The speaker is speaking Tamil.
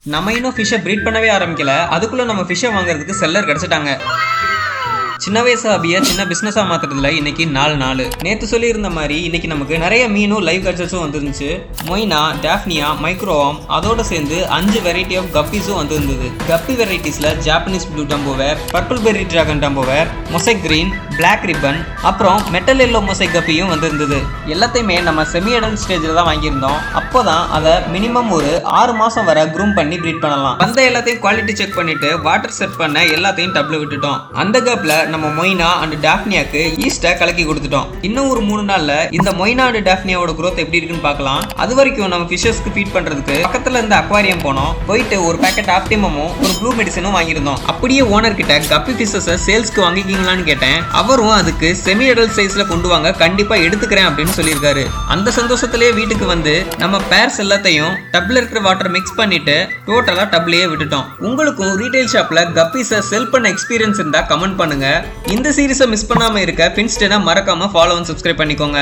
நம்ம இன்னும் ஃபிஷ்ஷை ப்ரீட் பண்ணவே ஆரம்பிக்கல, அதுக்குள்ள நம்ம ஃபிஷ்ஷை வாங்குறதுக்கு செல்லர் கிடைச்சிட்டாங்க. சின்ன வயசு ஹாபியை சின்ன பிஸ்னஸாக மாற்றுறதுல இன்னைக்கு 4 நாள். நேற்று சொல்லியிருந்த மாதிரி இன்னைக்கு நமக்கு நிறைய மீனும் லைவ் கல்ச்சர்ஸும் வந்துருந்துச்சு. மொய்னா, டாஃப்னியா, மைக்ரோவாம், அதோட சேர்ந்து 5 வெரைட்டி ஆஃப் கப்பீஸும் வந்துருந்தது. கப்பி வெரைட்டிஸில் Japanese blue dumbo ear, purple berry dragon dumbo ear, mosaic green, black ribbon, அப்புறம் மெட்டல் எல்லோ மொசைக் கப்பியும் வந்திருந்தது. எல்லாத்தையுமே நம்ம செமி அடல்ட் ஸ்டேஜில் தான் வாங்கியிருந்தோம். அப்போ தான் அதை மினிமம் ஒரு 6 மாதம் வரை க்ரூம் பண்ணி ப்ரீட் பண்ணலாம். வந்த எல்லாத்தையும் குவாலிட்டி செக் பண்ணிட்டு வாட்டர் செட் பண்ண எல்லாத்தையும் டப்ல விட்டுட்டோம். அந்த கப்பில் நம்ம மொய்னா அண்ட் டாஃப்னியாக்கு ஈஸ்டை கலக்கி கொடுத்துட்டோம். இன்னும் ஒரு 3 நாள்ல இந்த மொய்னா அண்ட் டாஃப்னியாவோட growth எப்படி இருக்குன்னு பார்க்கலாம். அது வரைக்கும் நம்ம ஃபிஷஸ்க்கு ஃபீட் பண்றதுக்கு பக்கத்துல இருந்த அக்வாரியம் போனோம். போயிட்டு ஒரு பேக்கெட் ஆப்டிமமும் ஒரு ப்ளூ மெடிசனும் வாங்கியிருந்தோம். அப்படியே ஓனர் கிட்ட கப்பி ஃபிஷஸை சேல்ஸ்க்கு வாங்கிக்கிங்களான்னு கேட்டேன். அவரும் அதுக்கு செமி அடல்ட் சைஸ்ல கொண்டு வாங்க, கண்டிப்பா எடுத்துக்கிறேன் அப்படின்னு சொல்லியிருக்காரு. அந்த சந்தோஷத்திலேயே வீட்டுக்கு வந்து நம்ம பேர்ஸ் எல்லாத்தையும் டப்ல இருக்கிற வாட்டர் மிக்ஸ் பண்ணிட்டு டோட்டலா டப்லயே விட்டுட்டோம். உங்களுக்கும் ரீட்டைல் ஷாப்ல கப்பீஸை செல் பண்ண எக்ஸ்பீரியன்ஸ் இருந்தா கமெண்ட் பண்ணுங்க. இந்த சீரிஸை மிஸ் பண்ணாம இருக்க ஃபின்ஸ்டனை மறக்காம ஃபாலோ அண்ட் சப்ஸ்கிரைப் பண்ணிக்கோங்க.